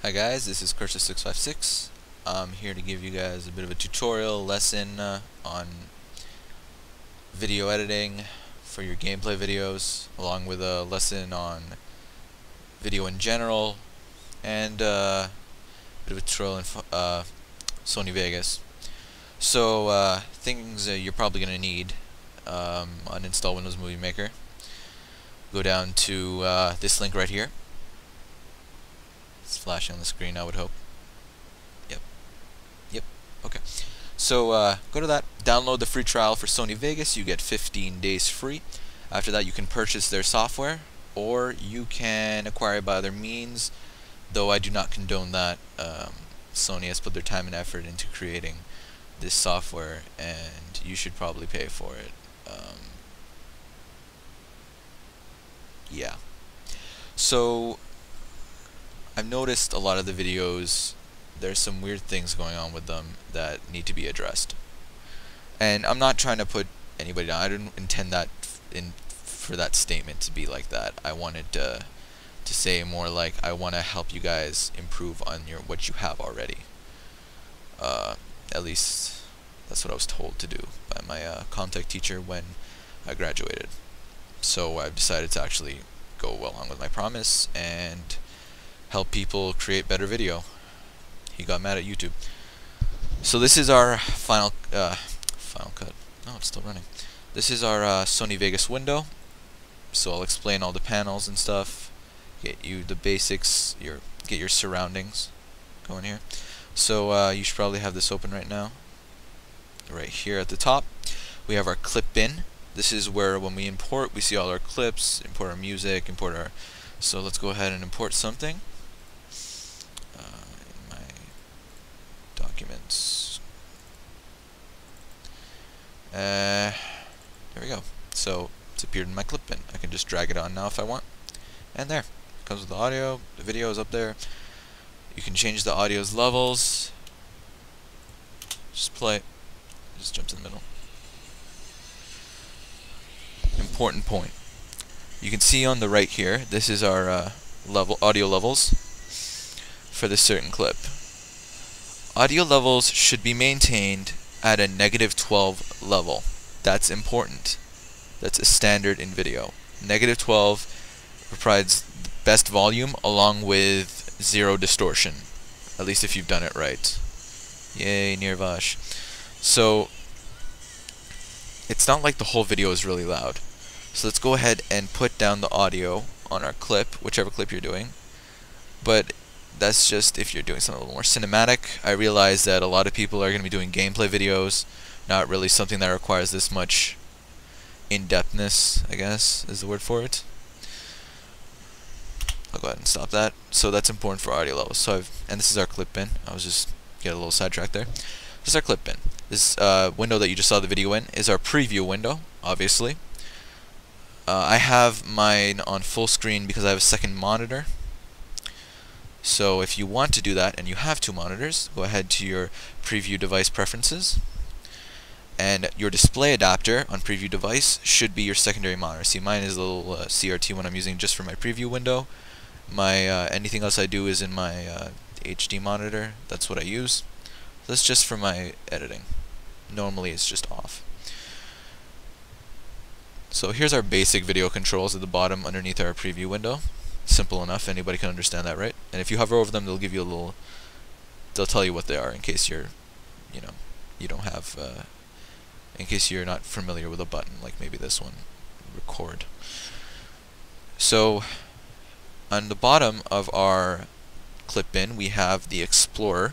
Hi guys, this is Cursor656. I'm here to give you guys a bit of a tutorial lesson on video editing for your gameplay videos, along with a lesson on video in general, and a bit of a tutorial in Sony Vegas. So things you're probably going to need: uninstall Windows Movie Maker. Go down to this link right here. It's flashing on the screen, I would hope. Yep. Okay. So go to that, download the free trial for Sony Vegas. You get 15 days free. After that, you can purchase their software, or you can acquire it by other means, though I do not condone that. Sony has put their time and effort into creating this software, and you should probably pay for it. Yeah. So I've noticed a lot of the videos, there's some weird things going on with them that need to be addressed. And I'm not trying to put anybody down. I didn't intend that for that statement to be like that. I wanted to say more like I want to help you guys improve on what you have already. At least that's what I was told to do by my Comtech teacher when I graduated. So I've decided to actually go along with my promise and help people create better video. He got mad at YouTube. So this is our final cut. Oh, it's still running. This is our Sony Vegas window. So I'll explain all the panels and stuff. Get you the basics. Get your surroundings going here. So you should probably have this open right now. Right here at the top, we have our clip bin. This is where when we import, we see all our clips, import our music, import our. So let's go ahead and import something. In my documents. There we go. So it's appeared in my clip bin. I can just drag it on now if I want. And there. Comes with the audio. The video is up there. You can change the audio's levels. Just play. Just jumps in the middle. Important point. You can see on the right here, this is our audio levels for this certain clip. Audio levels should be maintained at a -12 level. That's important. That's a standard in video. -12 provides the best volume along with 0 distortion. At least if you've done it right. Yay, Nirvash. So it's not like the whole video is really loud. So let's go ahead and put down the audio on our clip, whichever clip you're doing. But that's just if you're doing something a little more cinematic. I realize that a lot of people are going to be doing gameplay videos, not really something that requires this much in-depthness, I guess is the word for it. I'll go ahead and stop that. So that's important for audio levels. So and this is our clip bin. I was just get a little sidetracked there. This is our clip bin. This window that you just saw the video in is our preview window, obviously. I have mine on full screen because I have a second monitor. So if you want to do that and you have 2 monitors, go ahead to your preview device preferences. And your display adapter on preview device should be your secondary monitor. See, mine is a little CRT one I'm using just for my preview window. My anything else I do is in my HD monitor. That's what I use. That's just for my editing. Normally it's just off. So here's our basic video controls at the bottom underneath our preview window. Simple enough, anybody can understand that, right? And if you hover over them, they'll give you a little, they'll tell you what they are in case you're, you don't have, in case you're not familiar with a button, like maybe this one, record. So on the bottom of our clip bin, we have the Explorer.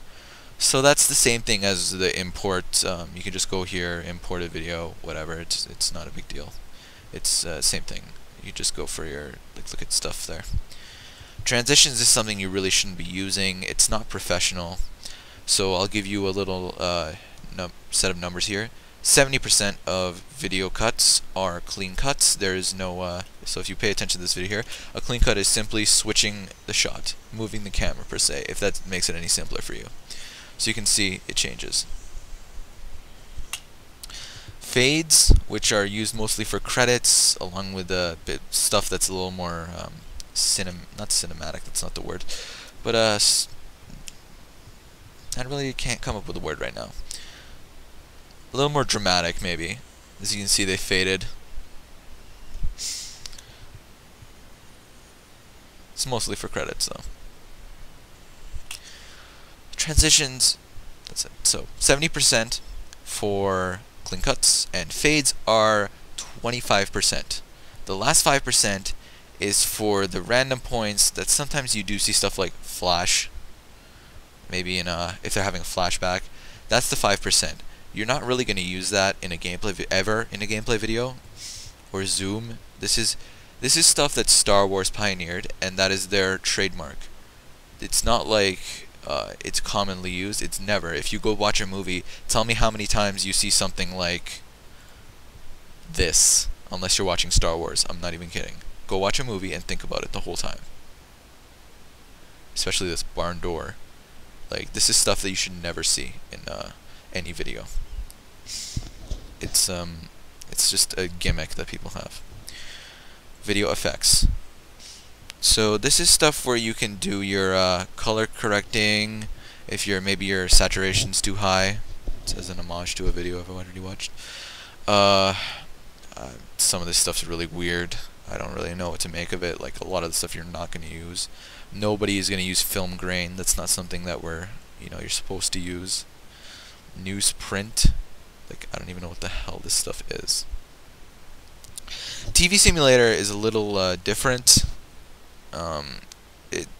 So that's the same thing as the import. You can just go here, import a video, whatever. It's not a big deal. It's same thing. You just go for your look at stuff there. Transitions is something you really shouldn't be using. It's not professional. So I'll give you a little set of numbers here. 70% of video cuts are clean cuts. There is no so if you pay attention to this video here, a clean cut is simply switching the shot, moving the camera per se, if that makes it any simpler for you. So you can see it changes. Fades, which are used mostly for credits, along with the stuff that's a little more not cinematic, that's not the word, but I really can't come up with a word right now. A little more dramatic, maybe. As you can see, they faded. It's mostly for credits, though. Transitions, that's it. So 70% for clean cuts, and fades are 25%. The last 5% is for the random points that sometimes you do see stuff like flash. Maybe if they're having a flashback, that's the 5%. You're not really going to use that in a gameplay ever in a gameplay video or zoom. This is stuff that Star Wars pioneered, and that is their trademark. It's not like it's commonly used. It's never. If you go watch a movie, tell me how many times you see something like this, unless you're watching Star Wars. I'm not even kidding. Go watch a movie and think about it the whole time. Especially this barn door. Like, this is stuff that you should never see in any video. It's just a gimmick that people have. Video effects. So this is stuff where you can do your color correcting if maybe your saturation's too high. It says an homage to a video I've already watched. Some of this stuff's really weird. I don't really know what to make of it. Like, a lot of the stuff you're not going to use. Nobody is going to use film grain. That's not something that you're supposed to use. Newsprint. Like, I don't even know what the hell this stuff is. TV Simulator is a little different.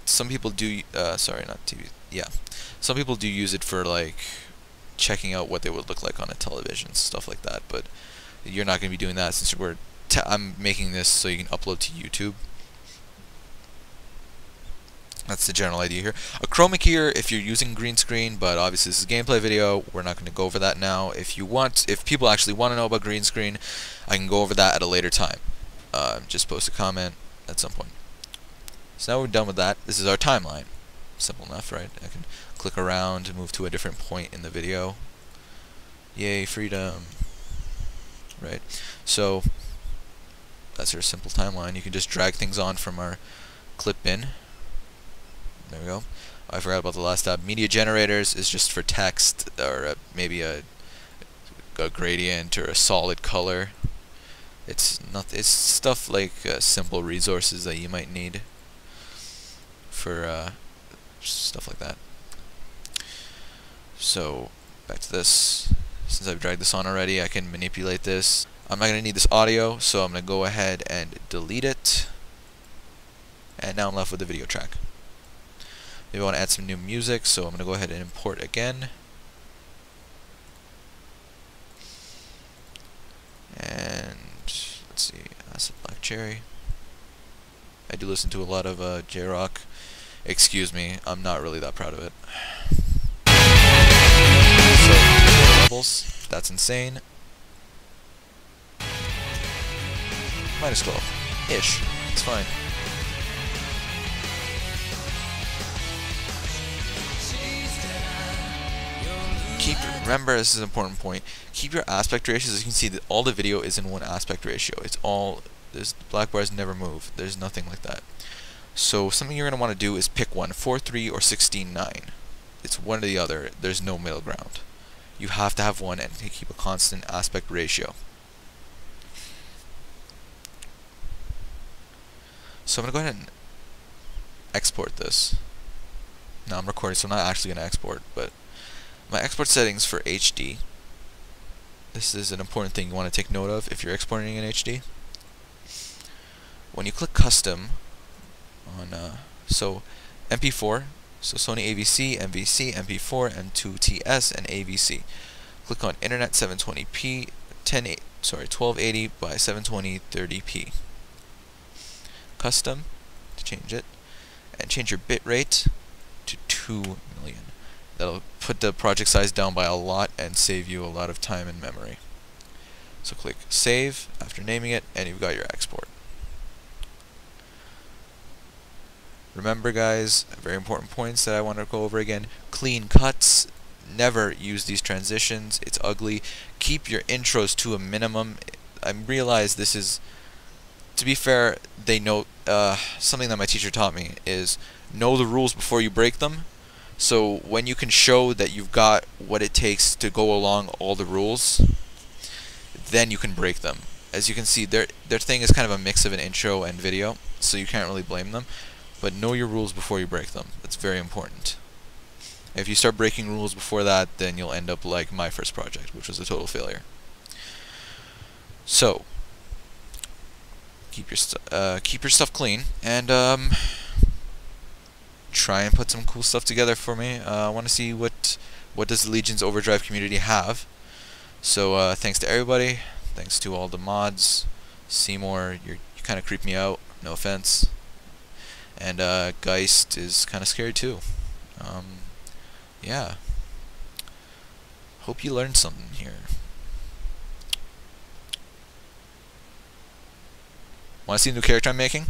Some people do. Sorry, not TV. Yeah, some people do use it for like checking out what they would look like on a television, stuff like that. But you're not going to be doing that since I'm making this so you can upload to YouTube. That's the general idea here. A chroma keyer if you're using green screen, but obviously this is a gameplay video. We're not going to go over that now. If people actually want to know about green screen, I can go over that at a later time. Just post a comment at some point. So now we're done with that. This is our timeline. Simple enough, right? I can click around and move to a different point in the video. Yay, freedom. Right? So that's our simple timeline. You can just drag things on from our clip bin. There we go. I forgot about the last tab. Media generators is just for text or maybe a gradient or a solid color. It's stuff like simple resources that you might need for stuff like that. So back to this. Since I've dragged this on already, I can manipulate this. I'm not going to need this audio, so I'm going to go ahead and delete it. And now I'm left with the video track. Maybe I want to add some new music, so I'm going to go ahead and import again. And let's see, Acid Black Cherry. I do listen to a lot of J-Rock. Excuse me, I'm not really that proud of it. So, levels, that's insane. Minus 12-ish, it's fine. Remember, this is an important point. Keep your aspect ratios. As you can see, that all the video is in one aspect ratio. The black bars never move. There's nothing like that. So something you're going to want to do is pick one, 4:3 or 16:9. It's one or the other. There's no middle ground. You have to have one and keep a constant aspect ratio. So I'm going to go ahead and export this. Now I'm recording, so I'm not actually going to export, but my export settings for HD. This is an important thing you want to take note of if you're exporting in HD. When you click custom on so MP4, so Sony AVC, MVC, MP4, M2TS, and AVC. Click on Internet 720p, 1280 by 720 30p. Custom to change it, and change your bitrate to 2 million. That'll put the project size down by a lot and save you a lot of time and memory. So click save after naming it, and you've got your export. Remember, guys, very important points that I want to go over again. Clean cuts. Never use these transitions. It's ugly. Keep your intros to a minimum. I realize this is, to be fair, they know something that my teacher taught me is know the rules before you break them. So when you can show that you've got what it takes to go along all the rules, then you can break them. As you can see, their thing is kind of a mix of an intro and video, so you can't really blame them. But know your rules before you break them. That's very important. If you start breaking rules before that, then you'll end up like my first project, which was a total failure. So keep your stuff clean, and try and put some cool stuff together for me. I want to see what does the Legion's Overdrive community have. So thanks to everybody. Thanks to all the mods. Seymour, you kind of creep me out. No offense. And Geist is kind of scary too. Yeah. Hope you learned something here. Want to see the new character I'm making?